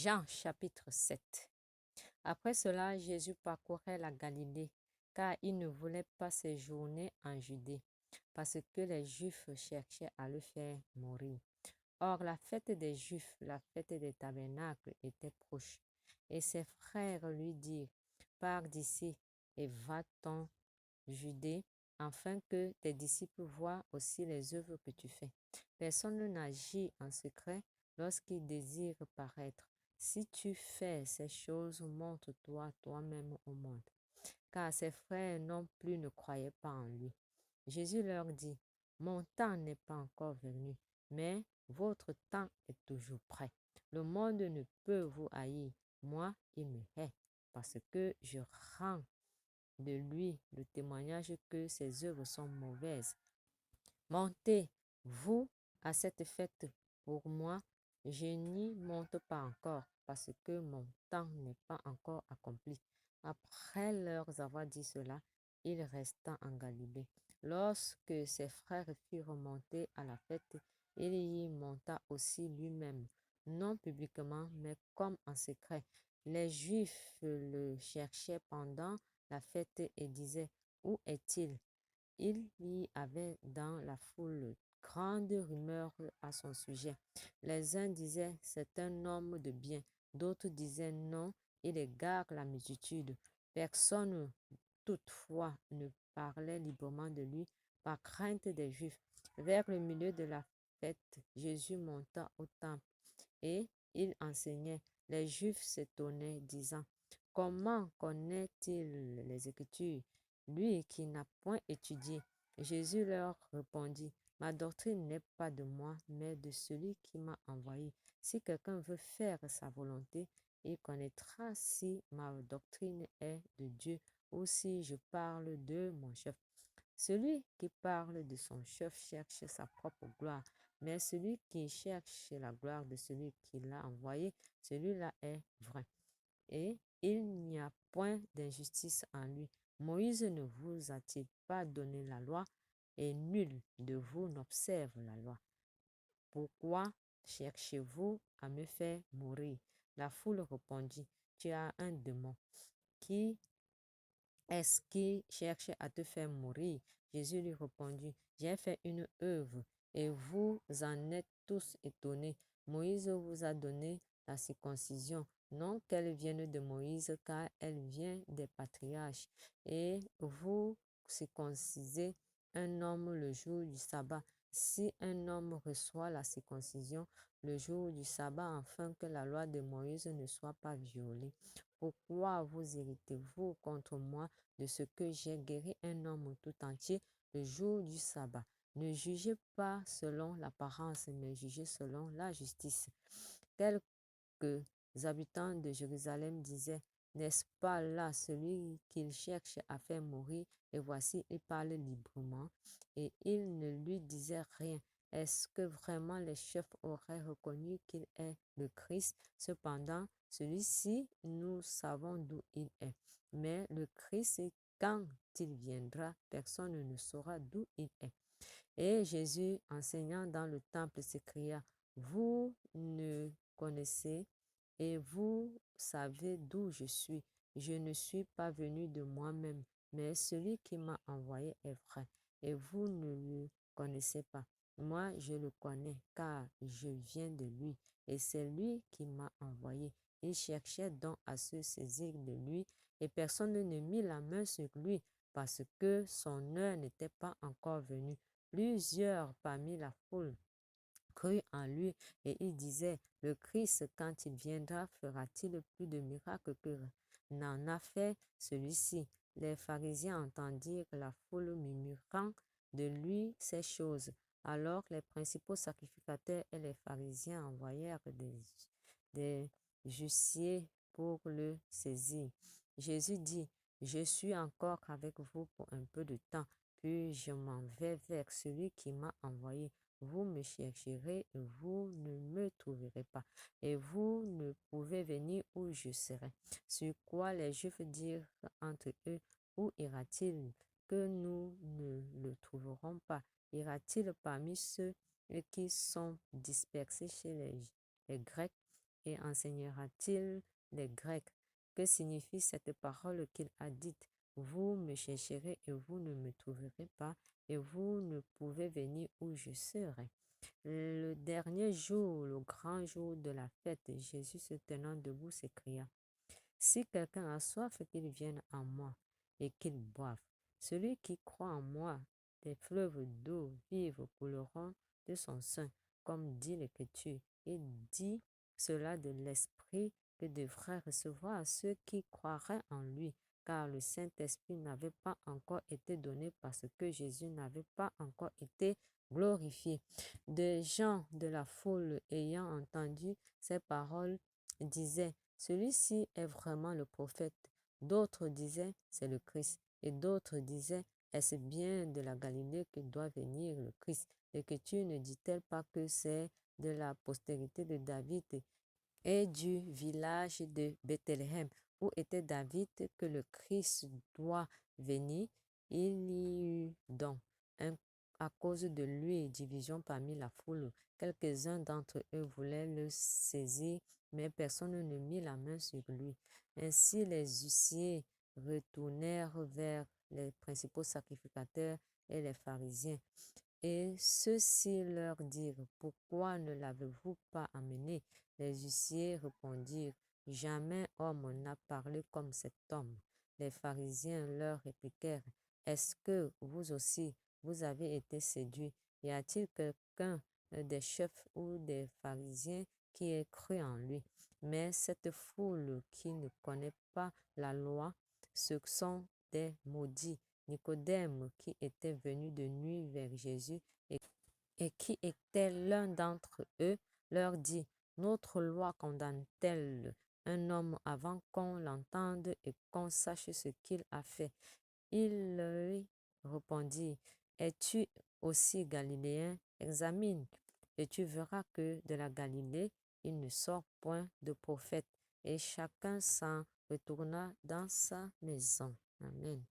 Jean chapitre 7. Après cela, Jésus parcourait la Galilée, car il ne voulait pas séjourner en Judée, parce que les Juifs cherchaient à le faire mourir. Or, la fête des Juifs, la fête des tabernacles, était proche. Et ses frères lui dirent, pars d'ici et va-t'en Judée, afin que tes disciples voient aussi les œuvres que tu fais. Personne n'agit en secret lorsqu'il désire paraître. Si tu fais ces choses, montre-toi toi-même au monde. Car ses frères non plus ne croyaient pas en lui. Jésus leur dit, mon temps n'est pas encore venu, mais votre temps est toujours prêt. Le monde ne peut vous haïr. Moi, il me hait, parce que je rends de lui le témoignage que ses œuvres sont mauvaises. Montez, vous, à cette fête. Pour moi, je n'y monte pas encore, parce que mon temps n'est pas encore accompli. Après leur avoir dit cela, il resta en Galilée. Lorsque ses frères furent montés à la fête, il y monta aussi lui-même, non publiquement, mais comme en secret. Les Juifs le cherchaient pendant la fête et disaient, où est-il? Il y avait dans la foule grande rumeur à son sujet. Les uns disaient, c'est un homme de bien. D'autres disaient, non, il égare la multitude. Personne, toutefois, ne parlait librement de lui par crainte des Juifs. Vers le milieu de la fête, Jésus monta au temple et il enseignait. Les Juifs s'étonnaient, disant, comment connaît-il les Écritures, lui qui n'a point étudié? Jésus leur répondit, ma doctrine n'est pas de moi, mais de celui qui m'a envoyé. Si quelqu'un veut faire sa volonté, il connaîtra si ma doctrine est de Dieu ou si je parle de mon chef. Celui qui parle de son chef cherche sa propre gloire, mais celui qui cherche la gloire de celui qui l'a envoyé, celui-là est vrai. Et il n'y a point d'injustice en lui. Moïse ne vous a-t-il pas donné la loi, et nul de vous n'observe la loi? Pourquoi cherchez-vous à me faire mourir? La foule répondit, tu as un démon. Qui est-ce qui cherche à te faire mourir? Jésus lui répondit, j'ai fait une œuvre et vous en êtes tous étonnés. Moïse vous a donné la circoncision, non qu'elle vienne de Moïse, car elle vient des patriarches. Et vous circoncisez un homme le jour du sabbat. Si un homme reçoit la circoncision le jour du sabbat, afin que la loi de Moïse ne soit pas violée, pourquoi vous irritez-vous contre moi de ce que j'ai guéri un homme tout entier le jour du sabbat? Ne jugez pas selon l'apparence, mais jugez selon la justice. Quelques habitants de Jérusalem disaient, n'est-ce pas là celui qu'il cherche à faire mourir? Et voici, il parle librement, et il ne lui disait rien. Est-ce que vraiment les chefs auraient reconnu qu'il est le Christ? Cependant, celui-ci, nous savons d'où il est. Mais le Christ, quand il viendra, personne ne saura d'où il est. Et Jésus, enseignant dans le temple, s'écria, vous ne connaissez et vous savez d'où je suis. Je ne suis pas venu de moi-même, mais celui qui m'a envoyé est vrai, et vous ne le connaissez pas. Moi, je le connais, car je viens de lui, et c'est lui qui m'a envoyé. Il cherchait donc à se saisir de lui, et personne ne mit la main sur lui, parce que son heure n'était pas encore venue. Plusieurs parmi la foule crurent en lui et ils disaient, le Christ, quand il viendra, fera-t-il plus de miracles que n'en a fait celui-ci? Les pharisiens entendirent la foule murmurant de lui ces choses. Alors les principaux sacrificateurs et les pharisiens envoyèrent des huissiers pour le saisir. Jésus dit, je suis encore avec vous pour un peu de temps, puis je m'en vais vers celui qui m'a envoyé. Vous me chercherez et vous ne me trouverez pas, et vous ne pouvez venir où je serai. Sur quoi les Juifs dirent entre eux, où ira-t-il que nous ne le trouverons pas? Ira-t-il parmi ceux qui sont dispersés chez les Grecs? et enseignera-t-il les Grecs? Que signifie cette parole qu'il a dite? Vous me chercherez et vous ne me trouverez pas, et vous ne pouvez venir où je serai. Le dernier jour, le grand jour de la fête, Jésus se tenant debout s'écria: Si quelqu'un a soif, qu'il vienne à moi et qu'il boive. Celui qui croit en moi, des fleuves d'eau vive couleront de son sein, comme dit l'Écriture. Et dit cela de l'Esprit que devraient recevoir ceux qui croiraient en lui, car le Saint-Esprit n'avait pas encore été donné parce que Jésus n'avait pas encore été glorifié. Des gens de la foule ayant entendu ces paroles disaient: Celui-ci est vraiment le prophète. D'autres disaient: C'est le Christ. Et d'autres disaient: Est-ce bien de la Galilée que doit venir le Christ? L'Écriture ne dit-elle pas que c'est de la postérité de David et du village de Bethléem, où était David, que le Christ doit venir? Il y eut donc, à cause de lui, division parmi la foule. Quelques-uns d'entre eux voulaient le saisir, mais personne ne mit la main sur lui. Ainsi les huissiers retournèrent vers les principaux sacrificateurs et les pharisiens. Et ceux-ci leur dirent: Pourquoi ne l'avez-vous pas amené? Les huissiers répondirent: Jamais homme n'a parlé comme cet homme. Les pharisiens leur répliquèrent: Est-ce que vous aussi, vous avez été séduits? Y a-t-il quelqu'un des chefs ou des pharisiens qui ait cru en lui? Mais cette foule qui ne connaît pas la loi, ce sont des maudits. Nicodème, qui était venu de nuit vers Jésus et qui était l'un d'entre eux, leur dit: Notre loi condamne-t-elle un homme avant qu'on l'entende et qu'on sache ce qu'il a fait? Il lui répondit: Es-tu aussi galiléen? Examine, et tu verras que de la Galilée il ne sort point de prophète. Et chacun s'en retourna dans sa maison. Amen.